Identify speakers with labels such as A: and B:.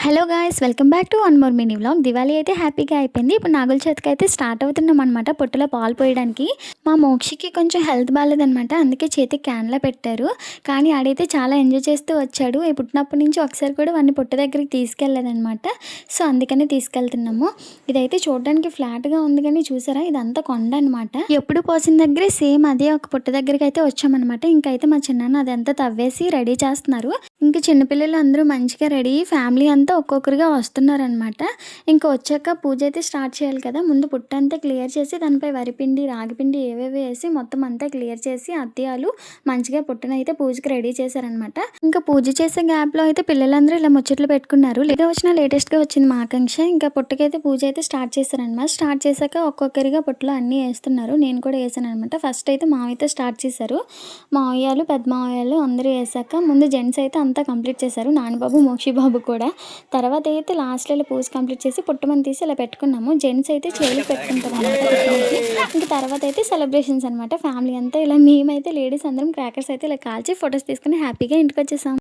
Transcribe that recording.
A: Hello guys, welcome back to one more mini vlog. Diwali అయితే హ్యాపీగా అయిపోయింది. ఇప్పుడు నాగుల చవితికి అయితే స్టార్ట్ అవుతున్నాం అనమాట పొట్టులో పాలు పోయడానికి. మా మోక్షికి కొంచెం హెల్త్ బాగాలేదనమాట, అందుకే చేతికి క్యాన్లా పెట్టారు. కానీ ఆడైతే చాలా ఎంజాయ్ చేస్తూ వచ్చాడు. పుట్టినప్పటి నుంచి ఒకసారి కూడా వాడిని పొట్టు దగ్గరికి తీసుకెళ్ళలేదనమాట. సో అందుకనే తీసుకెళ్తున్నాము. ఇదైతే చూడడానికి ఫ్లాట్గా ఉంది, కానీ చూసారా ఇదంతా కొండ అనమాట. ఎప్పుడు పోసిన దగ్గరే సేమ్ అదే ఒక పుట్ట దగ్గరికి అయితే వచ్చామన్నమాట. ఇంకైతే మా చిన్నాన్న అదంతా తవ్వేసి రెడీ చేస్తున్నారు. ఇంకా చిన్నపిల్లలు అందరూ మంచిగా రెడీ ఫ్యామిలీ అంతా ఒక్కొక్కరుగా వస్తున్నారనమాట. ఇంకా వచ్చాక పూజ అయితే స్టార్ట్ చేయాలి కదా. ముందు పుట్ట అంతా క్లియర్ చేసి దానిపై వరిపిండి రాగిపిండి ఏవేవి వేసి మొత్తం అంతా క్లియర్ చేసి అద్దెయాలు మంచిగా పుట్టనైతే పూజకి రెడీ చేశారనమాట. ఇంకా పూజ చేసే గ్యాప్లో అయితే పిల్లలందరూ ఇలా ముచ్చట్లు పెట్టుకున్నారు. లేటెస్ట్గా వచ్చింది మా ఆకాంక్ష. ఇంకా పుట్టకైతే పూజ అయితే స్టార్ట్ చేశారనమాట. స్టార్ట్ చేశాక ఒక్కొక్కరిగా పుట్టలో అన్నీ వేస్తున్నారు. నేను కూడా వేసాను అనమాట. ఫస్ట్ అయితే మావైతే స్టార్ట్ చేశారు. మావయ్యాలు పెద్ద మావయ్యాలు అందరూ వేసాక ముందు జెంట్స్ అయితే అంతా కంప్లీట్ చేశారు. నాన్నబాబు మోక్షి బాబు కూడా. తర్వాత అయితే లాస్ట్లో ఇలా పూజ కంప్లీట్ చేసి పుట్టమని తీసి ఇలా పెట్టుకున్నాము. జెంట్స్ అయితే చేతులు పెట్టుకుంటారు అనమాట. ఇంకా తర్వాత అయితే సెలబ్రేషన్స్ అనమాట. ఫ్యామిలీ అంతా ఇలా మేమైతే లేడీస్ అందరం క్రాకర్స్ అయితే ఇలా కాల్చి ఫొటోస్ తీసుకుని హ్యాపీగా ఇంటికి వచ్చేసాం.